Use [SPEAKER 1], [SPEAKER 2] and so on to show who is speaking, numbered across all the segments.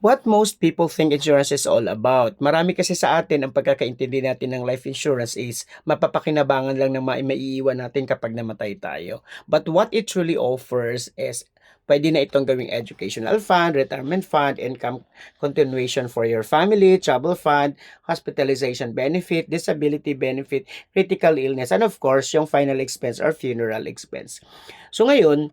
[SPEAKER 1] What most people think insurance is all about. Marami kasi sa atin ang pagkakaintindi natin ng life insurance is mapapakinabangan lang na maiiwan natin kapag namatay tayo. But what it truly offers is pwede na itong gawing educational fund, retirement fund, income continuation for your family, travel fund, hospitalization benefit, disability benefit, critical illness, and of course, yung final expense or funeral expense. So ngayon,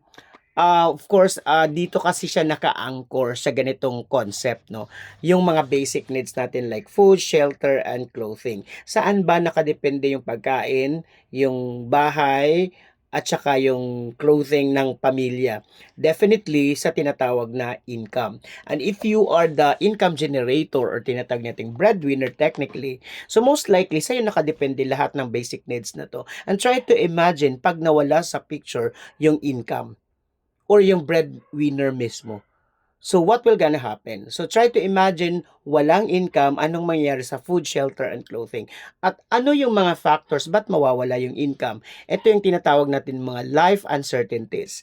[SPEAKER 1] of course, dito kasi siya naka-anchor sa ganitong concept, no? Yung mga basic needs natin like food, shelter, and clothing. Saan ba nakadepende yung pagkain, yung bahay, at saka yung clothing ng pamilya? Definitely sa tinatawag na income. And if you are the income generator or tinatawag nating breadwinner technically, so most likely sa'yo nakadepende lahat ng basic needs na to. And try to imagine pag nawala sa picture yung income or yung breadwinner mismo. So what will gonna happen? So try to imagine walang income, anong mangyayari sa food, shelter, and clothing. At ano yung mga factors, ba't mawawala yung income? Ito yung tinatawag natin mga life uncertainties.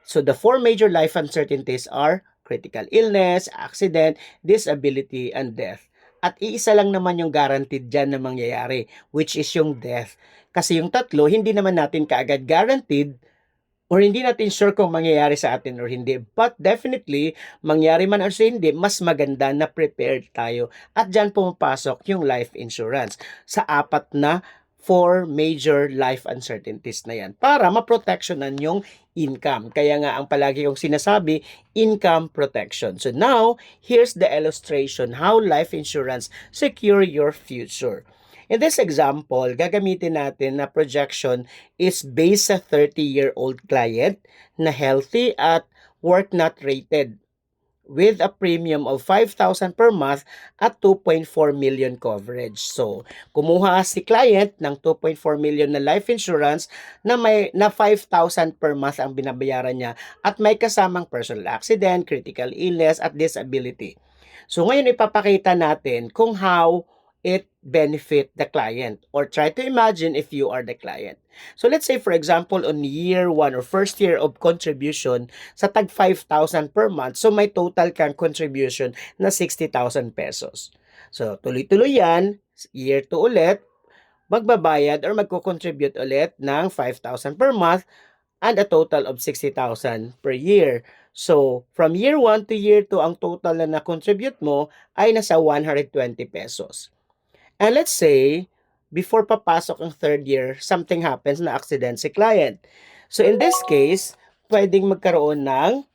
[SPEAKER 1] So the four major life uncertainties are critical illness, accident, disability, and death. At iisa lang naman yung guaranteed dyan na mangyayari, which is yung death. Kasi yung tatlo, hindi naman natin kaagad guaranteed or hindi natin sure kung mangyayari sa atin or hindi. But definitely, mangyari man or hindi, mas maganda na prepared tayo. At dyan pumapasok yung life insurance sa apat na four major life uncertainties na yan para maprotectionan yung income. Kaya nga ang palagi kong sinasabi, income protection. So now, here's the illustration how life insurance secure your future. In this example, gagamitin natin na projection is based sa 30-year-old client na healthy at work not rated with a premium of 5,000 per month at 2.4 million coverage. So, kumuha si client ng 2.4 million na life insurance na 5,000 per month ang binabayaran niya at may kasamang personal accident, critical illness at disability. So, ngayon ipapakita natin kung how it benefit the client or try to imagine if you are the client. So let's say for example on year 1 or first year of contribution sa tag 5,000 per month, so may total kang contribution na 60,000 pesos. So tuloy-tuloy yan, year 2 ulit, magbabayad or magko-contribute ulit ng 5,000 per month and a total of 60,000 per year. So, from year 1 to year 2, ang total na na-contribute mo ay nasa 120 pesos. And let's say, before papasok ang third year, something happens na accident si client. So in this case, pwedeng magkaroon ng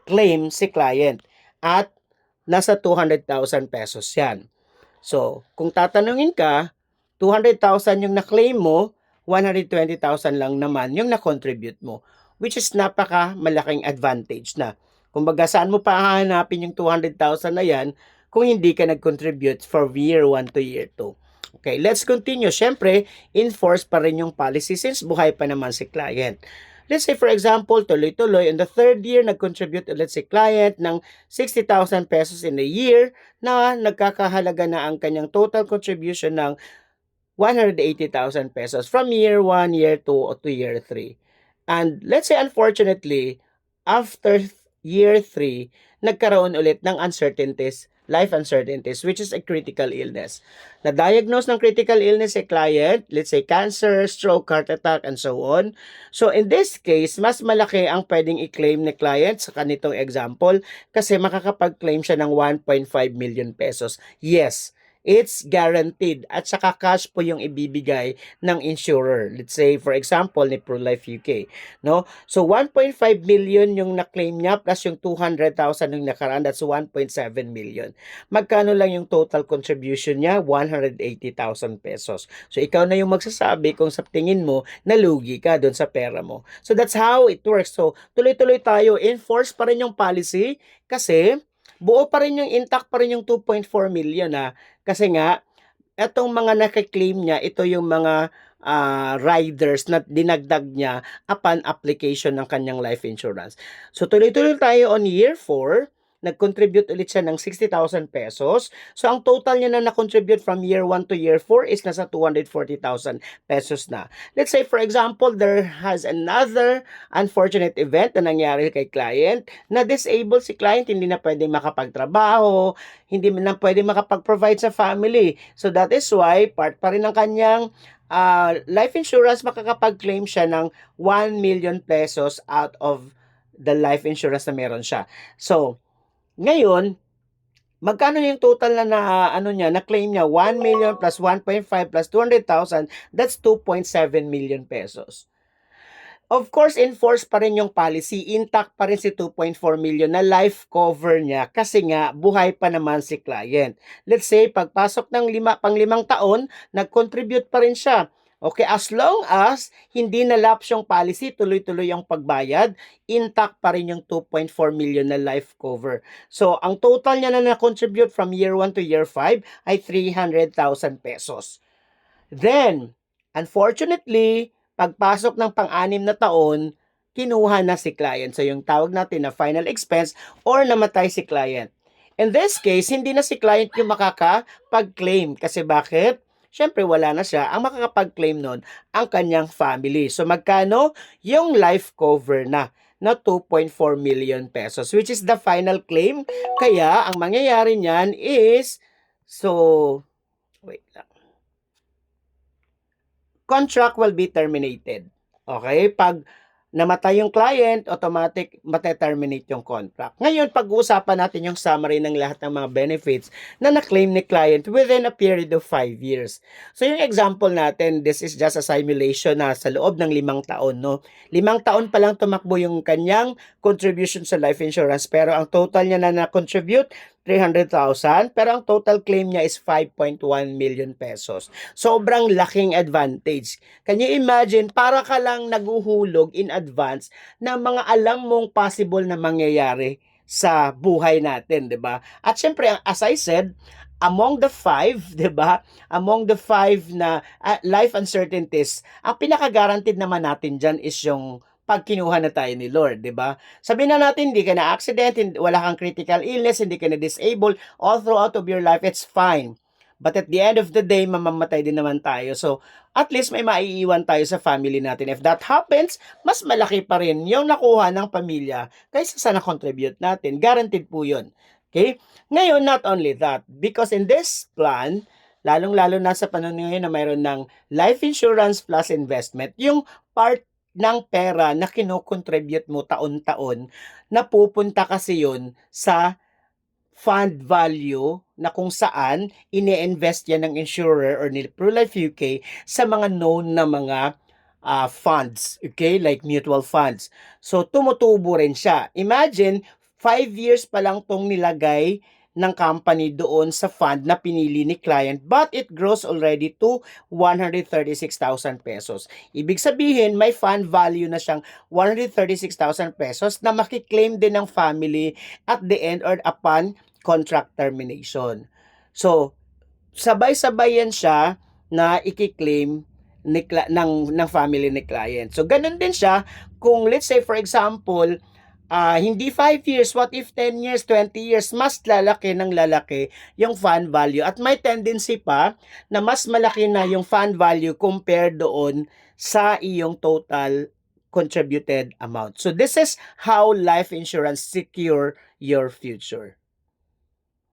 [SPEAKER 1] claim si client at nasa 200,000 pesos yan. So, kung tatanungin ka, 200,000 yung na-claim mo, 120,000 lang naman yung na-contribute mo, which is napaka malaking advantage na. Kumbaga, saan mo pa hahanapin yung 200,000 na yan kung hindi ka nag-contribute for year 1 to year 2. Okay, let's continue. Siyempre, enforce pa rin yung policy since buhay pa naman si client. Let's say for example, tuloy-tuloy, in the third year, nag-contribute ulit si client ng 60,000 pesos in a year na nagkakahalaga na ang kanyang total contribution ng 180,000 pesos from year 1, year 2, to year 3. And let's say unfortunately, after year 3, nagkaroon ulit ng uncertainties, life uncertainties, which is a critical illness. Na-diagnose ng critical illness si client, let's say cancer, stroke, heart attack, and so on. So in this case, mas malaki ang pwedeng i-claim ni client sa kanitong example kasi makakapag-claim siya ng 1.5 million pesos. Yes, it's guaranteed at saka cash po yung ibibigay ng insurer. Let's say for example ni ProLife UK, no? So 1.5 million yung na-claim niya plus yung 200,000 yung nakaraan, that's 1.7 million. Magkano lang yung total contribution niya? 180,000 pesos. So ikaw na yung magsasabi kung sa tingin mo nalugi ka doon sa pera mo. So that's how it works. So tuloy-tuloy tayo, enforce pa rin yung policy kasi buo pa rin yung intact pa rin yung 2.4 million ha. Kasi nga, etong mga nakaklaim niya, ito yung mga riders na dinagdag niya upon application ng kanyang life insurance. So tuloy-tuloy tayo on year 4. nag-contribute ulit siya ng 60,000 pesos. So, ang total niya na na-contribute from year 1 to year 4 is nasa 240,000 pesos na. Let's say, for example, there has another unfortunate event na nangyari kay client, na disabled si client, hindi na pwedeng makapagtrabaho, hindi na pwedeng makapag-provide sa family. So, that is why, part pa rin ng kanyang life insurance, makakapag-claim siya ng 1 million pesos out of the life insurance na meron siya. So, ngayon, magkano yung total na ano niya, na claim niya? 1 million plus 1.5 plus 200,000, that's 2.7 million pesos. Of course, enforce pa rin yung policy, intact pa rin si 2.4 million na life cover niya kasi nga buhay pa naman si client. Let's say, pagpasok ng pang-limang taon, nag-contribute pa rin siya. Okay, as long as hindi na-lapse yung policy, tuloy-tuloy yung pagbayad, intact pa rin yung 2.4 million na life cover. So, ang total niya na na-contribute from year 1 to year 5 ay 300,000 pesos. Then, unfortunately, pagpasok ng pang-anim na taon, kinuha na si client. So, yung tawag natin na final expense or namatay si client. In this case, hindi na si client yung makakapag-claim. Kasi bakit? Siyempre, wala na siya. Ang makakapag-claim nun, ang kanyang family. So, magkano? Yung life cover na 2.4 million pesos, which is the final claim. Kaya, ang mangyayari niyan is, wait lang. Contract will be terminated. Okay? Pag namatay yung client, automatic mate-terminate yung contract. Ngayon, pag-uusapan natin yung summary ng lahat ng mga benefits na na-claim ni client within a period of 5 years. So, yung example natin, this is just a simulation na sa loob ng 5 taon, no? 5 taon pa lang tumakbo yung kanyang contribution sa life insurance, pero ang total niya na na-contribute, 300,000, pero ang total claim niya is 5.1 million pesos. Sobrang laking advantage. Can you imagine, para ka lang naguhulog in advance ng mga alam mong possible na mangyayari sa buhay natin, 'di ba? At syempre, as I said, among the 5, 'di ba? Among the 5 na life uncertainties, ang pinaka-guaranteed naman natin diyan is yung pag kinuha na tayo ni Lord, 'di ba? Sabihin na natin hindi ka na accident, wala kang critical illness, hindi ka na disabled, all throughout of your life, it's fine. But at the end of the day, mamamatay din naman tayo. So, at least may maiiwan tayo sa family natin. If that happens, mas malaki pa rin yung nakuha ng pamilya kaysa sa na-contribute natin. Guaranteed po yun. Okay? Ngayon, not only that, because in this plan, lalong-lalo na sa panahon ngayon na mayroon ng life insurance plus investment, yung part ng pera na kinocontribute mo taon-taon, napupunta kasi yun sa fund value na kung saan ini-invest yan ng insurer or ni ProLife UK sa mga known na mga funds, okay? Like mutual funds. So, tumutubo rin siya. Imagine, 5 years pa lang tong nilagay ng company doon sa fund na pinili ni client, but it grows already to 136,000 pesos. Ibig sabihin, may fund value na siyang 136,000 pesos na makiklaim din ng family at the end or upon contract termination. So, sabay-sabay yan siya na ikiklaim ng family ni client. So, ganun din siya kung let's say for example, hindi 5 years, what if 10 years, 20 years, mas lalaki ng lalaki yung fund value. At may tendency pa na mas malaki na yung fund value compared doon sa iyong total contributed amount. So this is how life insurance secure your future.